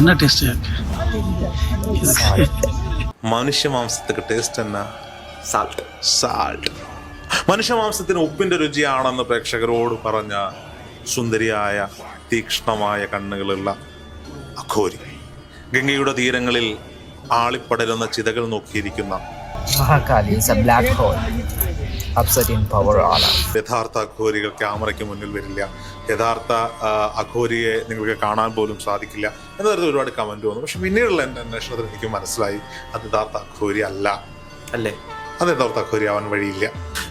என்ன டேஸ்ட் മനുഷ്യ മാംസത്തിന് ടേസ്റ്റ് എന്നാ? സാൾട്ട്. സാൾട്ട്. മനുഷ്യ മാംസത്തിന് ഉപ്പിന്റെ രുചിയാണെന്ന് പ്രേക്ഷകരോട് പറഞ്ഞ സുന്ദരിയായ തീക്ഷ്ണമായ കണ്ണുകളുള്ള അഘോരി, ഗംഗയുടെ തീരങ്ങളിൽ ആളിപ്പടരുന്ന ചിതകൾ നോക്കിയിരിക്കുന്ന Mahakali is a black hole, upsetting power all out. യഥാർത്ഥ അഘോരികൾ ക്യാമറയ്ക്ക് മുന്നിൽ വരില്ല, യഥാർത്ഥ അഘോരിയെ നിങ്ങൾക്ക് കാണാൻ പോലും സാധിക്കില്ല എന്ന തരത്തിൽ ഒരുപാട് കമന്റ് വന്നു. പക്ഷെ പിന്നീടുള്ള എൻ്റെ അന്വേഷണത്തിൽ എനിക്ക് മനസ്സിലായി അത് യഥാർത്ഥ അഘോരി അല്ല. അല്ലേ? അത് യഥാർത്ഥ അഘോരി ആവാൻ വഴിയില്ല.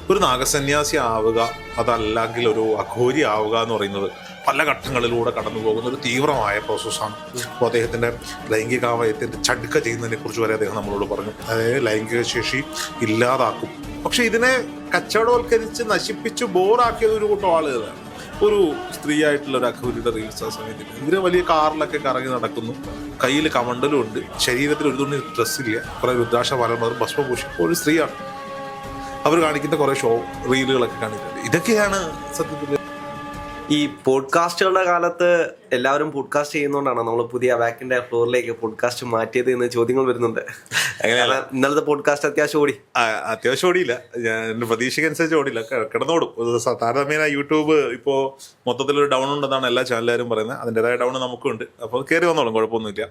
ഒരു നാഗസന്യാസി ആവുക, അതല്ലെങ്കിൽ ഒരു അഘോരി ആവുക എന്ന് പറയുന്നത് പല ഘട്ടങ്ങളിലൂടെ കടന്നു പോകുന്ന ഒരു തീവ്രമായ പ്രോസസ്സാണ്. അപ്പോൾ അദ്ദേഹത്തിൻ്റെ ലൈംഗികാവയത്തിൻ്റെ ചടുക്ക ചെയ്യുന്നതിനെ കുറിച്ച് വരെ അദ്ദേഹം നമ്മളോട് പറഞ്ഞു. അതായത് ലൈംഗിക ശേഷി ഇല്ലാതാക്കും. പക്ഷെ ഇതിനെ കച്ചവടവൽക്കരിച്ച് നശിപ്പിച്ച് ബോറാക്കിയത് ഒരു കൂട്ടം ആളുകളാണ്. ഒരു സ്ത്രീയായിട്ടുള്ള ഒരു അഘോരിയുടെ റീൽസ് ആ സമയത്ത് ഇവര് വലിയ കാറിലൊക്കെ കറങ്ങി നടക്കുന്നു, കയ്യിൽ കമണ്ടലും ഉണ്ട്, ശരീരത്തിൽ ഒരു തുണി ഡ്രസ്സില്ല, കുറെ രുദ്രാക്ഷ മലർന്നതും ഭസ്മഭൂഷി, ഒരു സ്ത്രീയാണ്. അവർ കാണിക്കുന്ന കുറെ ഷോ റീലുകളൊക്കെ കാണിക്കുന്നുണ്ട്. ഇതൊക്കെയാണ് സത്യത്തിൽ ഈ പോഡ്കാസ്റ്റുകളുടെ കാലത്ത് എല്ലാവരും പോഡ്കാസ്റ്റ് ചെയ്യുന്നതുകൊണ്ടാണ് നമ്മൾ പുതിയ ബാക്കിന്റെ ഫ്ലോറിലേക്ക് പോഡ്കാസ്റ്റ് മാറ്റിയത് എന്ന് ചോദ്യങ്ങൾ വരുന്നുണ്ട്. ഇന്നലത്തെ പോഡ്കാസ്റ്റ് അത്യാവശ്യം ഓടിയില്ല, എന്റെ പ്രതീക്ഷയ്ക്കനുസരിച്ച് ഓടില്ല, കിടന്നോടും. താരതമ്യേന യൂട്യൂബ് ഇപ്പോൾ മൊത്തത്തിലൊരു ഡൗൺ ഉണ്ടെന്നാണ് എല്ലാ ചാനലുകാരും പറയുന്നത്. അതിൻ്റെതായ ഡൗൺ നമുക്കുണ്ട്. അപ്പോൾ കയറി വന്നോളും, കുഴപ്പമൊന്നുമില്ല.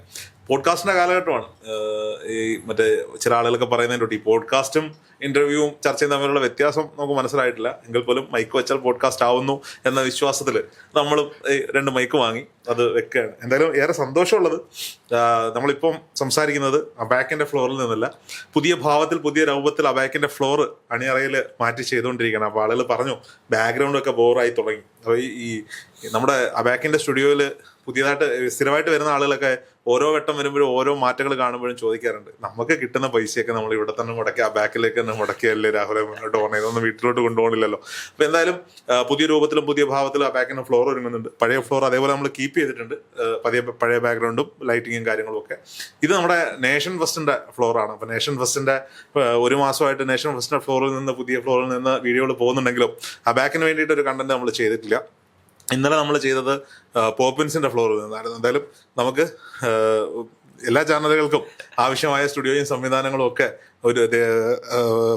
പോഡ്കാസ്റ്റിന്റെ കാലഘട്ടമാണ്. ഈ മറ്റേ ചില ആളുകളൊക്കെ പറയുന്നതിൻ്റെ ഈ പോഡ്കാസ്റ്റും ഇന്റർവ്യൂവും ചർച്ചയും തമ്മിലുള്ള വ്യത്യാസം നമുക്ക് മനസ്സിലായിട്ടില്ല. എങ്കിൽ പോലും മൈക്ക് വെച്ചാൽ പോഡ്കാസ്റ്റ് ആവുന്നു എന്ന വിശ്വാസത്തിൽ നമ്മളും രണ്ട് മൈക്ക് വാങ്ങി അത് വെക്കുകയാണ്. എന്തായാലും ഏറെ സന്തോഷമുള്ളത്, നമ്മളിപ്പം സംസാരിക്കുന്നത് അബാക്കിന്റെ ഫ്ലോറിൽ നിന്നല്ല, പുതിയ ഭാവത്തിൽ പുതിയ രൂപത്തിൽ അബാക്കിന്റെ ഫ്ലോർ അണിയറയിൽ മാറ്റി ചെയ്തുകൊണ്ടിരിക്കുകയാണ്. അപ്പോൾ ആളുകൾ പറഞ്ഞു ബാക്ക്ഗ്രൗണ്ടൊക്കെ ബോറായി തുടങ്ങി. അപ്പോൾ ഈ നമ്മുടെ അബാക്കിന്റെ സ്റ്റുഡിയോയിൽ പുതിയതായിട്ട് സ്ഥിരമായിട്ട് വരുന്ന ആളുകളൊക്കെ ഓരോ വട്ടം വരുമ്പോഴും ഓരോ മാറ്റങ്ങൾ കാണുമ്പോഴും ചോദിക്കാറുണ്ട്, നമുക്ക് കിട്ടുന്ന പൈസയൊക്കെ നമ്മൾ ഇവിടെ തന്നെ മുടക്കി ആ ബാക്കിലേക്ക് തന്നെ മുടക്കിയല്ലേ രാഹുലെ മുന്നോട്ട് പോകണം, ഇതൊന്നും വീട്ടിലോട്ട് കൊണ്ടുപോകണില്ലല്ലോ. അപ്പോൾ എന്തായാലും പുതിയ രൂപത്തിലും പുതിയ ഭാവത്തിലും ആ ബാക്കിന് ഫ്ലോർ ഒരുങ്ങുന്നുണ്ട്. പഴയ ഫ്ലോർ അതേപോലെ നമ്മൾ കീപ്പ് ചെയ്തിട്ടുണ്ട്, പഴയ ബാക്ക്ഗ്രൗണ്ടും ലൈറ്റിങ്ങും കാര്യങ്ങളും ഒക്കെ. ഇത് നമ്മുടെ നേഷൻ ഫസ്റ്റിന്റെ ഫ്ലോറാണ്. അപ്പോൾ നേഷൻ ഫസ്റ്റിന്റെ ഒരു മാസമായിട്ട് നേഷൻ ഫസ്റ്റിന്റെ ഫ്ലോറിൽ നിന്ന് പുതിയ ഫ്ലോറിൽ നിന്ന് വീഡിയോകൾ പോകുന്നുണ്ടെങ്കിലും ആ ബാക്കിന് വേണ്ടിയിട്ട് ഒരു കണ്ടന്റ് നമ്മൾ ചെയ്തിട്ടില്ല. ഇന്നലെ നമ്മൾ ചെയ്തത് പോപ്പിൻസിന്റെ ഫ്ലോറിൽ നിന്നായിരുന്നു. എന്തായാലും നമുക്ക് എല്ലാ ചാനലുകൾക്കും ആവശ്യമായ സ്റ്റുഡിയോയും സംവിധാനങ്ങളും ഒക്കെ ഒരു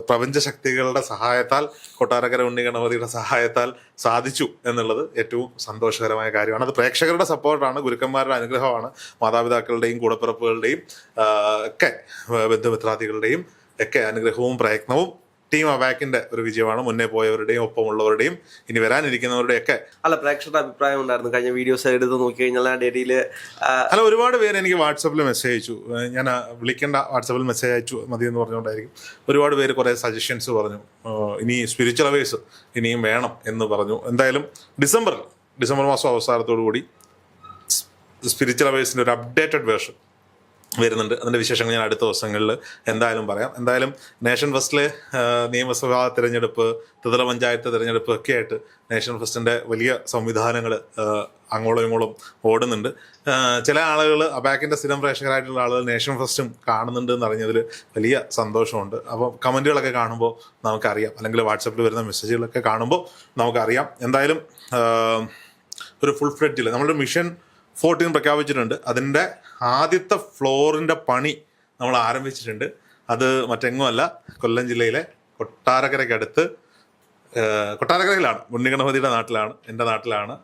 പ്രപഞ്ച ശക്തികളുടെ സഹായത്താൽ, കൊട്ടാരക്കര ഉണ്ണി ഗണപതിയുടെ സഹായത്താൽ സാധിച്ചു എന്നുള്ളത് ഏറ്റവും സന്തോഷകരമായ കാര്യമാണ്. അത് പ്രേക്ഷകരുടെ സപ്പോർട്ടാണ്, ഗുരുക്കന്മാരുടെ അനുഗ്രഹമാണ്, മാതാപിതാക്കളുടെയും കൂടപ്പിറപ്പുകളുടെയും ഒക്കെ ബന്ധുമിത്രാദികളുടെയും ഒക്കെ അനുഗ്രഹവും പ്രയത്നവും ടീം അബാക്കിന്റെ ഒരു വിജയമാണ്. മുന്നേ പോയവരുടെയും ഒപ്പമുള്ളവരുടെയും ഇനി വരാനിരിക്കുന്നവരുടെയും ഒക്കെ. അല്ല, പ്രേക്ഷകരുടെ അഭിപ്രായം ഉണ്ടായിരുന്നു കഴിഞ്ഞ വീഡിയോസ് എടുത്ത് നോക്കി കഴിഞ്ഞാൽ ആ ഡേറ്റിയില് അല്ല ഒരുപാട് പേര് എനിക്ക് വാട്സപ്പിൽ മെസ്സേജ് അയച്ചു. ഞാൻ വിളിക്കേണ്ട, വാട്സപ്പിൽ മെസ്സേജ് അയച്ചു മതി എന്ന് പറഞ്ഞുകൊണ്ടായിരിക്കും. ഒരുപാട് പേര് കുറേ സജഷൻസ് പറഞ്ഞു. ഇനി സ്പിരിച്വൽ അവേഴ്സ് ഇനിയും വേണം എന്ന് പറഞ്ഞു. എന്തായാലും ഡിസംബർ മാസം അവസാനത്തോടു കൂടി സ്പിരിച്വൽ അവേഴ്സിന്റെ ഒരു അപ്ഡേറ്റഡ് വേർഷൻ വരുന്നുണ്ട്. അതിൻ്റെ വിശേഷങ്ങൾ ഞാൻ അടുത്ത ദിവസങ്ങളിൽ എന്തായാലും പറയാം. എന്തായാലും നേഷൻ ഫസ്റ്റിലെ നിയമസഭാ തിരഞ്ഞെടുപ്പ്, ത്രിതല പഞ്ചായത്ത് തിരഞ്ഞെടുപ്പ് ഒക്കെ ആയിട്ട് നേഷൻ ഫസ്റ്റിൻ്റെ വലിയ സംവിധാനങ്ങൾ അങ്ങോളം ഇങ്ങോളം ഓടുന്നുണ്ട്. ചില ആളുകൾ അബാക്കിൻ്റെ സ്ഥിരം പ്രേക്ഷകരായിട്ടുള്ള ആളുകൾ നേഷൻ ഫസ്റ്റും കാണുന്നുണ്ട് എന്നറിഞ്ഞതിൽ വലിയ സന്തോഷമുണ്ട്. അപ്പോൾ കമൻറ്റുകളൊക്കെ കാണുമ്പോൾ നമുക്കറിയാം, അല്ലെങ്കിൽ വാട്സപ്പിൽ വരുന്ന മെസ്സേജുകളൊക്കെ കാണുമ്പോൾ നമുക്കറിയാം. എന്തായാലും ഒരു ഫുൾ ഫ്ലെഡ്ജിൽ നമ്മളൊരു മിഷൻ 14 പ്രഖ്യാപിച്ചിട്ടുണ്ട്. അതിൻ്റെ ആദ്യത്തെ ഫ്ലോറിൻ്റെ പണി നമ്മൾ ആരംഭിച്ചിട്ടുണ്ട്. അത് മറ്റെങ്ങുമല്ല, കൊല്ലം ജില്ലയിലെ കൊട്ടാരക്കരയ്ക്കടുത്ത്, കൊട്ടാരക്കരയിലാണ്, ഉണ്ണിഗണപതിയുടെ നാട്ടിലാണ്, എൻ്റെ നാട്ടിലാണ്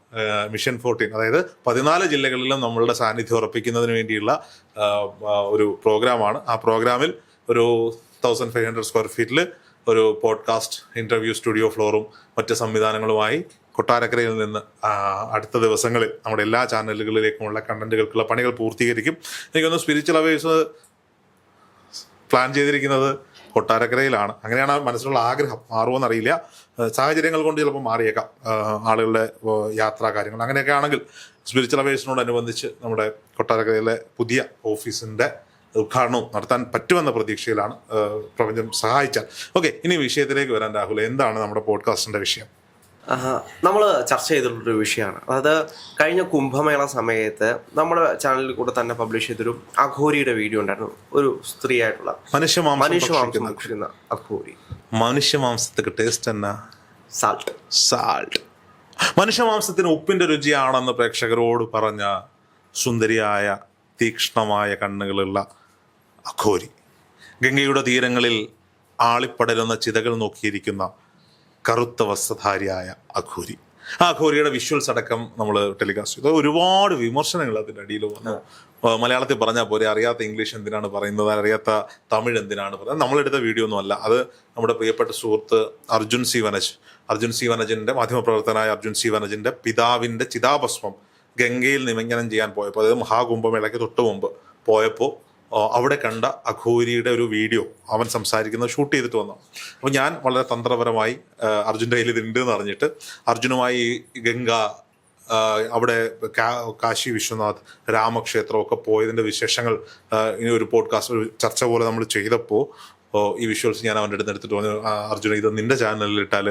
മിഷൻ 14. അതായത് 14 ജില്ലകളിലും നമ്മളുടെ സാന്നിധ്യം ഉറപ്പിക്കുന്നതിന് വേണ്ടിയുള്ള ഒരു പ്രോഗ്രാമാണ്. ആ പ്രോഗ്രാമിൽ ഒരു 1500 സ്ക്വയർ ഫീറ്റിൽ ഒരു പോഡ്കാസ്റ്റ് ഇന്റർവ്യൂ സ്റ്റുഡിയോ ഫ്ലോറും മറ്റ് സംവിധാനങ്ങളുമായി കൊട്ടാരക്കരയിൽ നിന്ന് അടുത്ത ദിവസങ്ങളിൽ നമ്മുടെ എല്ലാ ചാനലുകളിലേക്കുമുള്ള കണ്ടന്റുകൾക്കുള്ള പണികൾ പൂർത്തീകരിക്കും. എനിക്കൊന്ന് സ്പിരിച്വൽ അവേഴ്സ് പ്ലാൻ ചെയ്തിരിക്കുന്നത് കൊട്ടാരക്കരയിലാണ്. അങ്ങനെയാണ് മനസ്സിലുള്ള ആഗ്രഹം. മാറുമോയെന്നറിയില്ല, സാഹചര്യങ്ങൾ കൊണ്ട് ചിലപ്പോൾ മാറിയേക്കാം, ആളുകളുടെ യാത്രാ കാര്യങ്ങൾ അങ്ങനെയൊക്കെ ആണെങ്കിൽ സ്പിരിച്വൽ അവേഴ്സിനോടനുബന്ധിച്ച് നമ്മുടെ കൊട്ടാരക്കരയിലെ പുതിയ ഓഫീസിൻ്റെ ഉദ്ഘാടനവും നടത്താൻ പറ്റുമെന്ന പ്രതീക്ഷയിലാണ്, പ്രപഞ്ചം സഹായിച്ചാൽ. ഓക്കെ, ഇനി വിഷയത്തിലേക്ക് വരാൻ രാഹുൽ, എന്താണ് നമ്മുടെ പോഡ്കാസ്റ്റിൻ്റെ വിഷയം? നമ്മൾ ചർച്ച ചെയ്തിട്ടുള്ളൊരു വിഷയമാണ്. അതായത് കഴിഞ്ഞ കുംഭമേള സമയത്ത് നമ്മുടെ ചാനലിൽ കൂടെ തന്നെ പബ്ലിഷ് ചെയ്തൊരു അഘോരിയുടെ വീഡിയോ ഉണ്ടായിരുന്നു. ഒരു സ്ത്രീ ആയിട്ടുള്ള മനുഷ്യമാംസം ഭക്ഷിക്കുന്ന അഘോരി. മനുഷ്യമാംസത്തിന് ടേസ്റ്റ് എന്നാ? സാൾട്ട്. മനുഷ്യമാംസത്തിന് ഉപ്പിന്റെ രുചിയാണെന്ന് പ്രേക്ഷകരോട് പറഞ്ഞ സുന്ദരിയായ തീക്ഷ്ണമായ കണ്ണുകളുള്ള അഘോരി. ഗംഗയുടെ തീരങ്ങളിൽ ആളിപ്പടരുന്ന ചിതകൾ നോക്കിയിരിക്കുന്ന കറുത്ത വസ്ത്രധാരിയായ അഘോരി. ആ അഘോരിയുടെ വിഷ്വൽസ് അടക്കം നമ്മൾ ടെലികാസ്റ്റ് ചെയ്തു. ഒരുപാട് വിമർശനങ്ങൾ അതിൻ്റെ അടിയിൽ വന്നു. മലയാളത്തിൽ പറഞ്ഞാൽ പോലെ അറിയാത്ത ഇംഗ്ലീഷ് എന്തിനാണ് പറയുന്നത്, അറിയാത്ത തമിഴ് എന്തിനാണ് പറയുന്നത്. നമ്മളെടുത്ത വീഡിയോ ഒന്നും അല്ല അത്. നമ്മുടെ പ്രിയപ്പെട്ട സുഹൃത്ത് അർജുൻ സി വനജിൻ്റെ മാധ്യമപ്രവർത്തകനായ അർജുൻ സി വനജിൻ്റെ പിതാവിൻ്റെ ചിതാഭസ്മം ഗംഗയിൽ നിമഞ്ജനം ചെയ്യാൻ പോയപ്പോൾ, അതായത് മഹാകുംഭമേളയ്ക്ക് തൊട്ട് മുമ്പ് പോയപ്പോൾ അവിടെ കണ്ട അഘോരിയുടെ ഒരു വീഡിയോ അവൻ സംസാരിക്കുന്നത് ഷൂട്ട് ചെയ്തിട്ട് വന്നു. അപ്പോൾ ഞാൻ വളരെ തന്ത്രപരമായി അർജുൻ്റെ കയ്യിൽ ഇതുണ്ട് എന്ന് അറിഞ്ഞിട്ട് അർജുനുമായി ഗംഗ, അവിടെ കാശി വിശ്വനാഥ്, രാമക്ഷേത്രം ഒക്കെ പോയതിൻ്റെ വിശേഷങ്ങൾ ഇനി ഒരു പോഡ്കാസ്റ്റ്, ഒരു ചർച്ച പോലെ നമ്മൾ ചെയ്തപ്പോൾ ഈ വിഷ്വൽസ് ഞാൻ അവൻ്റെ അടുത്ത് എടുത്തിട്ട് പറഞ്ഞു, അർജുന ഇത് നിന്റെ ചാനലിൽ ഇട്ടാൽ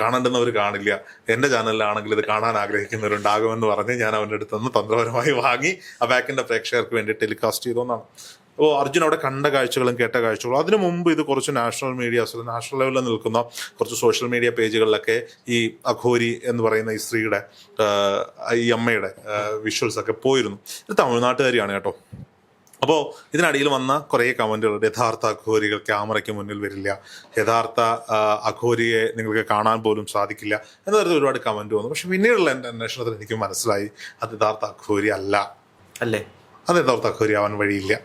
കാണേണ്ടുന്നവർ കാണില്ല, എൻ്റെ ചാനലിലാണെങ്കിൽ ഇത് കാണാൻ ആഗ്രഹിക്കുന്നവരുണ്ടാകുമെന്ന് പറഞ്ഞ് ഞാൻ അവൻ്റെ അടുത്ത് നിന്ന് തന്ത്രപരമായി വാങ്ങി ആ ബാക്കിൻ്റെ പ്രേക്ഷകർക്ക് വേണ്ടി ടെലികാസ്റ്റ് ചെയ്തോന്നാണ്. അപ്പോൾ അർജുൻ അവിടെ കണ്ട കാഴ്ചകളും കേട്ട കാഴ്ചകളും, അതിനു മുമ്പ് ഇത് കുറച്ച് നാഷണൽ ലെവലിൽ നിൽക്കുന്ന കുറച്ച് സോഷ്യൽ മീഡിയ പേജുകളിലൊക്കെ ഈ അഘോരി എന്ന് പറയുന്ന ഈ സ്ത്രീയുടെ, ഈ അമ്മയുടെ വിഷ്വൽസ് ഒക്കെ പോയിരുന്നു. ഇത് തമിഴ്നാട്ടുകാരിയാണ് കേട്ടോ. അപ്പോൾ ഇതിനടിയിൽ വന്ന കുറേ കമൻറ്റുകൾ, യഥാർത്ഥ അഘോരികൾ ക്യാമറയ്ക്ക് മുന്നിൽ വരില്ല, യഥാർത്ഥ അഘോരിയെ നിങ്ങൾക്ക് കാണാൻ പോലും സാധിക്കില്ല എന്ന തരത്തിൽ ഒരുപാട് കമൻറ്റ് വന്നു. പക്ഷെ പിന്നീടുള്ള എൻ്റെ അന്വേഷണത്തിൽ എനിക്ക് മനസ്സിലായി അത് യഥാർത്ഥ അഘോരി അല്ലേ. അത് യഥാർത്ഥ അഘോരി ആവാൻ വഴിയില്ല.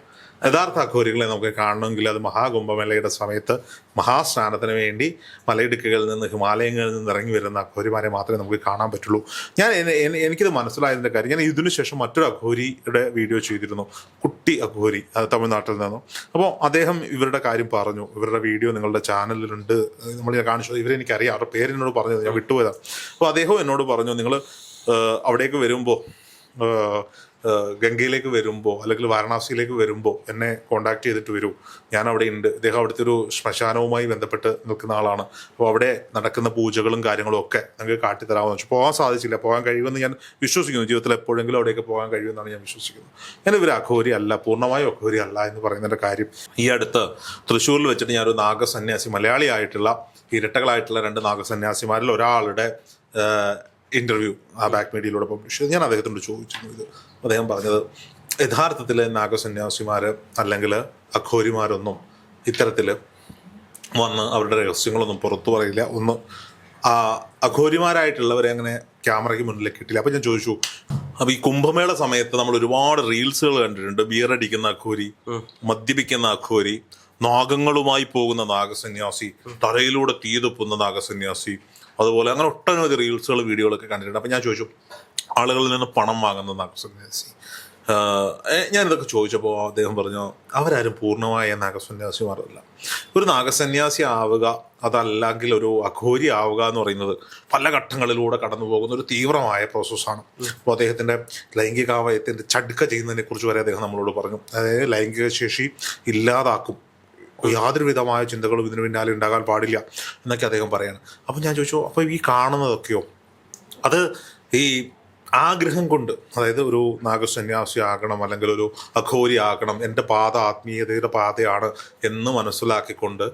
യഥാർത്ഥ അഘോരികളെ നമുക്ക് കാണണമെങ്കിൽ അത് മഹാകുംഭമേളയുടെ സമയത്ത് മഹാസ്നാനത്തിന് വേണ്ടി മലയിടുക്കുകളിൽ നിന്ന്, ഹിമാലയങ്ങളിൽ നിന്ന് ഇറങ്ങി വരുന്ന അഘോരിമാരെ മാത്രമേ നമുക്ക് കാണാൻ പറ്റുള്ളൂ. എനിക്കിത് മനസ്സിലായതിൻ്റെ കാര്യം, ഞാൻ ഇതിനു ശേഷം മറ്റൊരു അഘോരിയുടെ വീഡിയോ ചെയ്തിരുന്നു, കുട്ടി അഘോരി, തമിഴ്നാട്ടിൽ നിന്നും. അപ്പോൾ അദ്ദേഹം ഇവരുടെ കാര്യം പറഞ്ഞു, ഇവരുടെ വീഡിയോ നിങ്ങളുടെ ചാനലിലുണ്ട്, നമ്മൾ ഞാൻ കാണിച്ചു. ഇവരെനിക്കറിയാം, അവരുടെ പേര് എന്നോട് പറഞ്ഞത്, ഞാൻ വിട്ടുപോയതാണ്. അപ്പോൾ അദ്ദേഹം എന്നോട് പറഞ്ഞു, നിങ്ങൾ അവിടേക്ക് വരുമ്പോൾ, ഗംഗയിലേക്ക് വരുമ്പോൾ അല്ലെങ്കിൽ വാരണാസിയിലേക്ക് വരുമ്പോൾ എന്നെ കോണ്ടാക്ട് ചെയ്തിട്ട് വരൂ, ഞാൻ അവിടെ ഉണ്ട്. അദ്ദേഹം അവിടുത്തെ ഒരു ശ്മശാനവുമായി ബന്ധപ്പെട്ട് നിൽക്കുന്ന ആളാണ്. അപ്പോൾ അവിടെ നടക്കുന്ന പൂജകളും കാര്യങ്ങളും ഒക്കെ നിങ്ങൾക്ക് കാട്ടിത്തരാമെന്ന് വെച്ചു. പോകാൻ സാധിച്ചില്ല, പോകാൻ കഴിയുമെന്ന് ഞാൻ വിശ്വസിക്കുന്നു. ജീവിതത്തിൽ എപ്പോഴെങ്കിലും അവിടേക്ക് പോകാൻ കഴിയുമെന്നാണ് ഞാൻ വിശ്വസിക്കുന്നത്. ഞാൻ ഇവർ അഘോരി അല്ല, പൂർണ്ണമായും അഘോരി അല്ല എന്ന് പറയുന്നതിൻ്റെ കാര്യം, ഈ അടുത്ത് തൃശ്ശൂരിൽ വെച്ചിട്ട് ഞാനൊരു നാഗസന്യാസി, മലയാളിയായിട്ടുള്ള ഇരട്ടകളായിട്ടുള്ള 2 നാഗസന്യാസിമാരിൽ ഒരാളുടെ ഇൻ്റർവ്യൂ ആ ബാക്ക് മീഡിയയിലൂടെ പബ്ലിഷ് ചെയ്ത് ഞാൻ അദ്ദേഹത്തോട് ചോദിച്ചിരുന്നു ഇത്. അദ്ദേഹം പറഞ്ഞത് യഥാർത്ഥത്തിൽ നാഗസന്യാസിമാർ അല്ലെങ്കിൽ അഘോരിമാരൊന്നും ഇത്തരത്തിൽ വന്ന് അവരുടെ രഹസ്യങ്ങളൊന്നും പുറത്തു പറയില്ല. ഒന്ന് അഘോരിമാരായിട്ടുള്ളവരെ അങ്ങനെ ക്യാമറയ്ക്ക് മുന്നിലേക്ക് കിട്ടില്ല. അപ്പം ഞാൻ ചോദിച്ചു, അപ്പോൾ ഈ കുംഭമേള സമയത്ത് നമ്മൾ ഒരുപാട് റീൽസുകൾ കണ്ടിട്ടുണ്ട്. ബിയർ അടിക്കുന്ന അഘോരി, മദ്യപിക്കുന്ന അഘോരി, നാഗങ്ങളുമായി പോകുന്ന നാഗസന്യാസി, തലയിലൂടെ തീ തുപ്പുന്ന നാഗസന്യാസി, അതുപോലെ അങ്ങനെ ഒട്ടനവധി റീൽസുകൾ, വീഡിയോകളൊക്കെ കണ്ടിട്ടുണ്ട്. അപ്പം ഞാൻ ചോദിച്ചു, ആളുകളിൽ നിന്ന് പണം വാങ്ങുന്ന നാഗസന്യാസി, ഞാനിതൊക്കെ ചോദിച്ചപ്പോൾ അദ്ദേഹം പറഞ്ഞു, അവരാരും പൂർണ്ണമായ നാഗസന്യാസിമാരല്ല. ഒരു നാഗസന്യാസി ആവുക, അതല്ലെങ്കിൽ ഒരു അഘോരി ആവുക എന്ന് പറയുന്നത് പല ഘട്ടങ്ങളിലൂടെ കടന്നു പോകുന്ന ഒരു തീവ്രമായ പ്രോസസ്സാണ്. അപ്പോൾ അദ്ദേഹത്തിൻ്റെ ലൈംഗികാവയത്തിൻ്റെ ചടുക്ക ചെയ്യുന്നതിനെ കുറിച്ച് വരെ അദ്ദേഹം നമ്മളോട് പറഞ്ഞു. അതായത് ലൈംഗിക ശേഷി ഇല്ലാതാക്കും, യാതൊരു വിധമായ ചിന്തകളും ഇതിന് പിന്നാലെ ഉണ്ടാകാൻ പാടില്ല എന്നൊക്കെ അദ്ദേഹം പറയാണ്. അപ്പം ഞാൻ ചോദിച്ചു, അപ്പോൾ ഈ കാണുന്നതൊക്കെയോ അത് ഈ ആഗ്രഹം കൊണ്ട്, അതായത് ഒരു നാഗസന്യാസി ആകണം അല്ലെങ്കിൽ ഒരു അഘോരി ആകണം, എൻ്റെ പാത ആത്മീയതയുടെ പാതയാണ് എന്ന് മനസ്സിലാക്കിക്കൊണ്ട്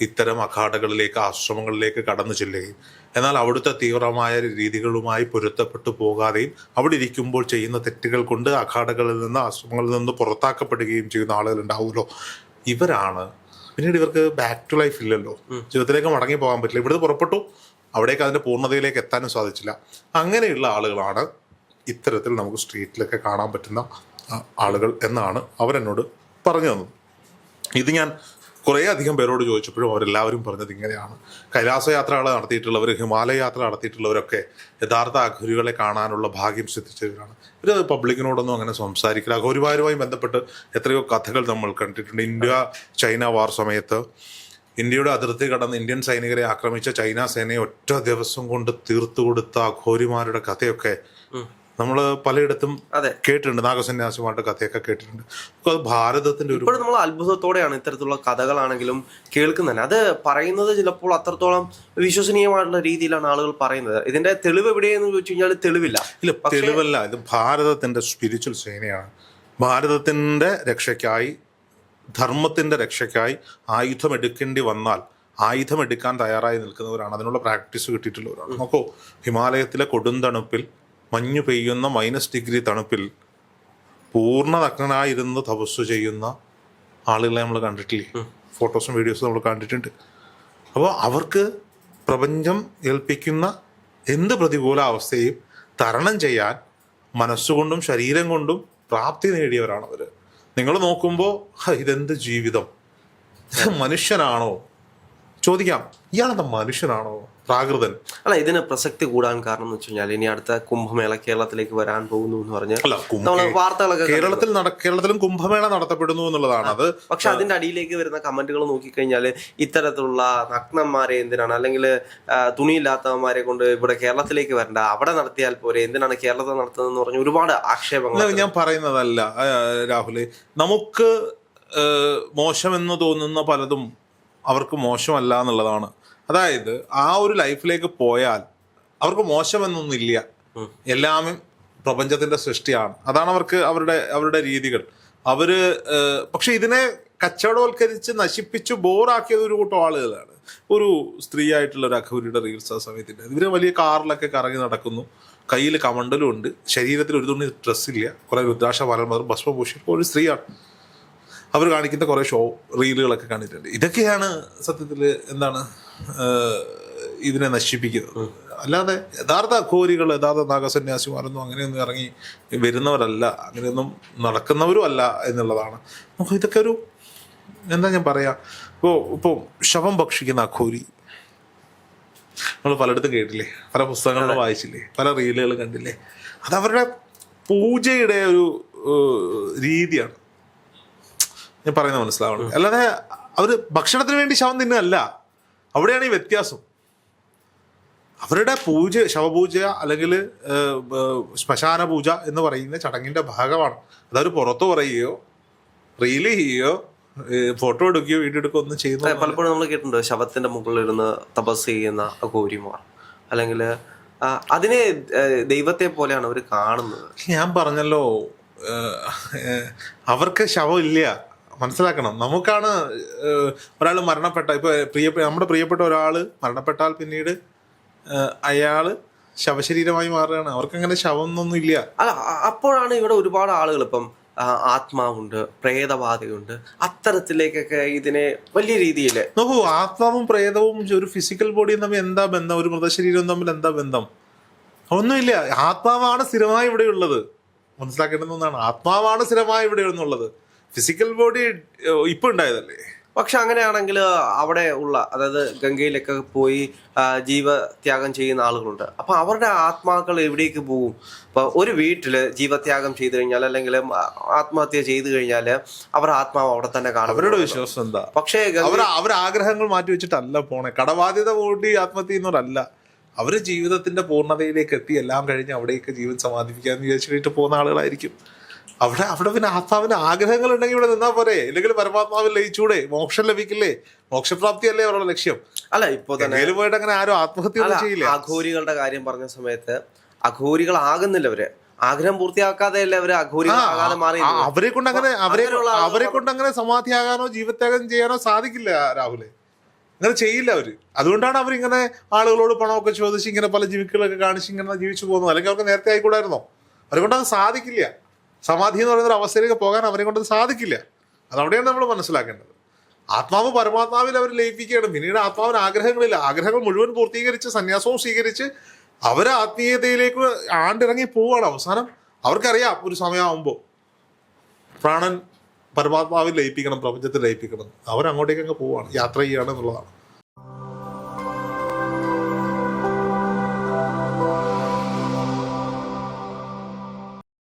ഇത്തരം അഖാഡകളിലേക്ക്, ആശ്രമങ്ങളിലേക്ക് കടന്നു ചെല്ലുകയും എന്നാൽ അവിടുത്തെ തീവ്രമായ രീതികളുമായി പൊരുത്തപ്പെട്ടു പോകാതെയും അവിടെ ഇരിക്കുമ്പോൾ ചെയ്യുന്ന തെറ്റുകൾ കൊണ്ട് അഖാഡകളിൽ നിന്ന്, ആശ്രമങ്ങളിൽ നിന്ന് പുറത്താക്കപ്പെടുകയും ചെയ്യുന്ന ആളുകളുണ്ടാവുമല്ലോ, ഇവരാണ് പിന്നീട് ഇവർക്ക് ബാക്ക് ടു ലൈഫ് ഇല്ലല്ലോ, ജീവിതത്തിലേക്ക് മടങ്ങി പോകാൻ പറ്റില്ല. ഇവിടുന്ന് പുറപ്പെട്ടു, അവിടേക്ക് അതിൻ്റെ പൂർണ്ണതയിലേക്ക് എത്താനും സാധിച്ചില്ല. അങ്ങനെയുള്ള ആളുകളാണ് ഇത്തരത്തിൽ നമുക്ക് സ്ട്രീറ്റിലൊക്കെ കാണാൻ പറ്റുന്ന ആളുകൾ എന്നാണ് അവരെന്നോട് പറഞ്ഞു തന്നത്. ഇത് ഞാൻ കുറേ അധികം പേരോട് ചോദിച്ചപ്പോഴും അവരെല്ലാവരും പറഞ്ഞത് ഇങ്ങനെയാണ്. കൈലാസ യാത്രകൾ നടത്തിയിട്ടുള്ളവർ, ഹിമാലയ യാത്ര നടത്തിയിട്ടുള്ളവരൊക്കെ യഥാർത്ഥ അഘോരികളെ കാണാനുള്ള ഭാഗ്യം സിദ്ധിച്ചവരാണ്. ഇവർ പബ്ലിക്കിനോടൊന്നും അങ്ങനെ സംസാരിക്കില്ല. അഘോരിമാരുമായി ബന്ധപ്പെട്ട് എത്രയോ കഥകൾ നമ്മൾ കണ്ടിട്ടുണ്ട്. ഇന്ത്യ ചൈന വാർ സമയത്ത് ഇന്ത്യയുടെ അതിർത്തി കടന്ന് ഇന്ത്യൻ സൈനികരെ ആക്രമിച്ച ചൈന സേനയെ ഒറ്റ ദിവസം കൊണ്ട് തീർത്തു കൊടുത്ത അഘോരിമാരുടെ കഥയൊക്കെ നമ്മൾ പലയിടത്തും കേട്ടിട്ടുണ്ട്. നാഗസന്യാസിമാരുടെ കഥയൊക്കെ കേട്ടിട്ടുണ്ട്. അത് ഭാരതത്തിന്റെ ഒരു, നമ്മൾ അത്ഭുതത്തോടെയാണ് ഇത്തരത്തിലുള്ള കഥകളാണെങ്കിലും കേൾക്കുന്നത്. അത് പറയുന്നത് ചിലപ്പോൾ അത്രത്തോളം വിശ്വസനീയമായിട്ടുള്ള രീതിയിലാണ് ആളുകൾ പറയുന്നത്. ഇതിന്റെ തെളിവ് എവിടെയെന്ന് ചോദിച്ചു കഴിഞ്ഞാൽ തെളിവില്ല. ഇല്ല, തെളിവല്ല. ഇത് ഭാരതത്തിന്റെ സ്പിരിച്വൽ സേനയാണ്. ഭാരതത്തിന്റെ രക്ഷയ്ക്കായി, ധർമ്മത്തിന്റെ രക്ഷയ്ക്കായി ആയുധമെടുക്കേണ്ടി വന്നാൽ ആയുധമെടുക്കാൻ തയ്യാറായി നിൽക്കുന്നവരാണ്. അതിനുള്ള പ്രാക്ടീസ് കിട്ടിയിട്ടുള്ളവരാണ്. നോക്കൂ, ഹിമാലയത്തിലെ കൊടുന്തണുപ്പിൽ, മഞ്ഞു പെയ്യുന്ന -डिग्री തണുപ്പിൽ പൂർണ്ണ നഗ്നനായിരുന്ന് തപസ് ചെയ്യുന്ന ആളുകളെ നമ്മൾ കണ്ടിട്ടില്ലേ? ഫോട്ടോസും വീഡിയോസും നമ്മൾ കണ്ടിട്ടുണ്ട്. അപ്പോൾ അവർക്ക് പ്രപഞ്ചം ഏൽപ്പിക്കുന്ന എന്ത് പ്രതികൂല അവസ്ഥയും തരണം ചെയ്യാൻ മനസ്സുകൊണ്ടും ശരീരം കൊണ്ടും പ്രാപ്തി നേടിയവരാണ് അവർ. നിങ്ങൾ നോക്കുമ്പോൾ ഇതെന്ത് ജീവിതം, മനുഷ്യനാണോ ചോദിക്കാം. ഇയാളെന്താ മനുഷ്യനാണോ, പ്രാകൃതൻ? അല്ല, ഇതിന് പ്രസക്തി കൂടാൻ കാരണം എന്ന് വെച്ച് കഴിഞ്ഞാൽ ഇനി അടുത്ത കുംഭമേള കേരളത്തിലേക്ക് വരാൻ പോകുന്നു എന്ന് പറഞ്ഞാൽ നമ്മൾ വാർത്തകളൊക്കെ കേരളത്തിലും കുംഭമേള നടത്തപ്പെടുന്നു എന്നുള്ളതാണ് അത്. പക്ഷെ അതിന്റെ അടിയിലേക്ക് വരുന്ന കമന്റുകൾ നോക്കിക്കഴിഞ്ഞാൽ ഇത്തരത്തിലുള്ള നഗ്നന്മാരെ എന്തിനാണ്, അല്ലെങ്കിൽ തുണിയില്ലാത്തവന്മാരെ കൊണ്ട് ഇവിടെ കേരളത്തിലേക്ക് വരണ്ട, അവിടെ നടത്തിയാൽ പോരെ, എന്തിനാണ് കേരളത്തിൽ നടത്തുന്നതെന്ന് പറഞ്ഞ ഒരുപാട് ആക്ഷേപങ്ങൾ. ഞാൻ പറയുന്നതല്ല രാഹുല്, നമുക്ക് മോശമെന്ന് തോന്നുന്ന പലതും അവർക്ക് മോശമല്ല എന്നുള്ളതാണ്. അതായത് ആ ഒരു ലൈഫിലേക്ക് പോയാൽ അവർക്ക് മോശമെന്നൊന്നുമില്ല, എല്ലാമേ പ്രപഞ്ചത്തിന്റെ സൃഷ്ടിയാണ്. അതാണ് അവർക്ക് അവരുടെ രീതികൾ. പക്ഷെ ഇതിനെ കച്ചവടവൽക്കരിച്ച് നശിപ്പിച്ച് ബോറാക്കിയത് ഒരു കൂട്ടം ആളുകളാണ്. ഒരു സ്ത്രീ ആയിട്ടുള്ള ഒരു അഘോരിയുടെ റീൽസ് ആ സമയത്തിന്റെ ഇവര് വലിയ കാറിലൊക്കെ കറങ്ങി നടക്കുന്നു, കയ്യിൽ കമണ്ടലും ഉണ്ട്, ശരീരത്തിൽ ഒരു തുണി ഡ്രസ്സില്ല, കുറെ രുദ്രാക്ഷ മലർമറും ഭസ്മഭൂഷി. ഇപ്പോൾ ഒരു സ്ത്രീയാണ്. അവർ കാണിക്കുന്ന കുറേ റീലുകളൊക്കെ കണ്ടിട്ടുണ്ട്. ഇതൊക്കെയാണ് സത്യത്തിൽ എന്താണ് ഇതിനെ നശിപ്പിക്കുന്നത്. അല്ലാതെ യഥാർത്ഥ അഘോരികൾ, യഥാർത്ഥ നാഗസന്യാസിമാരൊന്നും അങ്ങനെയൊന്നും ഇറങ്ങി വരുന്നവരല്ല, അങ്ങനെയൊന്നും നടക്കുന്നവരും അല്ല എന്നുള്ളതാണ്. നമുക്ക് ഇതൊക്കെ ഒരു എന്താ ഞാൻ പറയാ, ഇപ്പോൾ ശവം ഭക്ഷിക്കുന്ന അഘോരി നമ്മൾ പലയിടത്തും കേട്ടില്ലേ, പല പുസ്തകങ്ങളിലും വായിച്ചില്ലേ, പല റീലുകളും കണ്ടില്ലേ. അതവരുടെ പൂജയുടെ ഒരു രീതിയാണ് ഞാൻ പറയുന്നത്, മനസ്സിലാവണം. അല്ലാതെ അവർ ഭക്ഷണത്തിന് വേണ്ടി ശവം തിന്നല്ല. അവിടെയാണ് ഈ വ്യത്യാസം. അവരുടെ പൂജ, ശവപൂജ അല്ലെങ്കിൽ ശ്മശാന പൂജ എന്ന് പറയുന്ന ചടങ്ങിന്റെ ഭാഗമാണ്. അതൊരു പുറത്തു പറയുകയോ റീല് ചെയ്യുകയോ ഫോട്ടോ എടുക്കുകയോ വീഡിയോ എടുക്കുകയോ ഒന്നും ചെയ്യുന്നു. പലപ്പോഴും നമ്മൾ കേട്ടിട്ടുണ്ട് ശവത്തിന്റെ മുകളിലിരുന്ന് തപസ് ചെയ്യുന്ന അഘോരിമാർ, അല്ലെങ്കിൽ അതിനെ ദൈവത്തെ പോലെയാണ് അവർ കാണുന്നത്. ഞാൻ പറഞ്ഞല്ലോ, അവർക്ക് ശവം ഇല്ല, മനസ്സിലാക്കണം. നമുക്കാണ് ഒരാൾ മരണപ്പെട്ട, ഇപ്പൊ നമ്മുടെ പ്രിയപ്പെട്ട ഒരാൾ മരണപ്പെട്ടാൽ പിന്നീട് അയാള് ശവശരീരമായി മാറുകയാണ്. അവർക്കങ്ങനെ ശവം ഒന്നും ഇല്ല. അല്ല, അപ്പോഴാണ് ഇവിടെ ഒരുപാട് ആളുകൾ ഇപ്പം ആത്മാവുണ്ട്, പ്രേതബാധയുണ്ട്, അത്തരത്തിലേക്കൊക്കെ ഇതിനെ വലിയ രീതിയിൽ നോക്കൂ. ആത്മാവും പ്രേതവും ഒരു ഫിസിക്കൽ ബോഡിയും തമ്മിൽ എന്താ ബന്ധം? ഒരു മൃതശരീരവും തമ്മിൽ എന്താ ബന്ധം? ഒന്നുമില്ല. ആത്മാവാണ് സ്ഥിരമായി ഇവിടെ ഉള്ളത്. മനസ്സിലാക്കേണ്ടുന്ന ഒന്നാണ്, ആത്മാവാണ് സ്ഥിരമായി ഇവിടെ ഉള്ളത്. ഫിസിക്കൽ ബോഡി ഇപ്പൊ ഉണ്ടായതല്ലേ. പക്ഷെ അങ്ങനെയാണെങ്കിൽ അവിടെ ഉള്ള, അതായത് ഗംഗയിലൊക്കെ പോയി ജീവത്യാഗം ചെയ്യുന്ന ആളുകളുണ്ട്. അപ്പൊ അവരുടെ ആത്മാക്കൾ എവിടേക്ക് പോകും? ഇപ്പൊ ഒരു വീട്ടില് ജീവത്യാഗം ചെയ്തു കഴിഞ്ഞാൽ, അല്ലെങ്കിൽ ആത്മഹത്യ ചെയ്തു കഴിഞ്ഞാല് അവരുടെ ആത്മാവ് അവിടെ തന്നെ കാണും. അവരുടെ വിശ്വാസം എന്താ? പക്ഷേ അവർ ആഗ്രഹങ്ങൾ മാറ്റി വെച്ചിട്ടല്ല പോണേ. കടബാധ്യത കൂടി ആത്മഹത്യ ചെയ്യുന്നവരല്ല. അവര് ജീവിതത്തിന്റെ പൂർണ്ണതയിലേക്ക് എത്തി എല്ലാം കഴിഞ്ഞ് അവിടേക്ക് ജീവൻ സമാധിപ്പിക്കാന്ന് വിചാരിച്ചിട്ട് പോകുന്ന ആളുകളായിരിക്കും. അവിടെ പിന്നെ ആത്മാവിന് ആഗ്രഹങ്ങൾ ഉണ്ടെങ്കിൽ ഇവിടെ നിന്നാ പോരെ. അല്ലെങ്കിൽ പരമാത്മാവിൽ ലയിച്ചൂടെ? മോക്ഷം ലഭിക്കില്ലേ? മോക്ഷപ്രാപ്തി അല്ലേ അവരുടെ ലക്ഷ്യം? അല്ല, ഇപ്പൊ തന്നെ പോയിട്ട് അങ്ങനെ ആരും ആത്മഹത്യ ചെയ്യില്ല. അഘോരികളുടെ കാര്യം പറഞ്ഞ സമയത്ത് അഘോരികളാകുന്നില്ല അവര്. ആഗ്രഹം പൂർത്തിയാക്കാതെ അല്ലേ അവര് അഘോരികളാകാതെ മാറി. അവരെ കൊണ്ട് അങ്ങനെ സമാധിയാകാനോ ജീവത്യാഗം ചെയ്യാനോ സാധിക്കില്ല രാഹുലെ. അങ്ങനെ ചെയ്യില്ല അവര്. അതുകൊണ്ടാണ് അവരിങ്ങനെ ആളുകളോട് പണമൊക്കെ ചോദിച്ച് ഇങ്ങനെ പല ജീവികളൊക്കെ കാണിച്ച് ഇങ്ങനെ ജീവിച്ചു പോകുന്നത്. അല്ലെങ്കിൽ അവർക്ക് നേരത്തെ ആയിക്കൂടായിരുന്നോ? അവരെ കൊണ്ട് അത് സാധിക്കില്ല. സമാധി എന്ന് പറയുന്ന ഒരു അവസ്ഥയിലേക്ക് പോകാൻ അവരെ കൊണ്ട് സാധിക്കില്ല. അതവിടെയാണ് നമ്മൾ മനസ്സിലാക്കേണ്ടത്. ആത്മാവ് പരമാത്മാവിൽ അവർ ലയിപ്പിക്കുകയാണ്. പിന്നീട് ആത്മാവിന് ആഗ്രഹങ്ങളില്ല. ആഗ്രഹങ്ങൾ മുഴുവൻ പൂർത്തീകരിച്ച് സന്യാസവും സ്വീകരിച്ച് അവർ ആത്മീയതയിലേക്ക് ആണ്ടിറങ്ങി പോവുകയാണ്. അവസാനം അവർക്കറിയാം ഒരു സമയമാകുമ്പോൾ പ്രാണൻ പരമാത്മാവിൽ ലയിപ്പിക്കണം, പ്രപഞ്ചത്തിൽ ലയിപ്പിക്കണം. അവരങ്ങോട്ടേക്ക് അങ്ങ് പോവുകയാണ്, യാത്ര ചെയ്യുകയാണ് എന്നുള്ളതാണ്.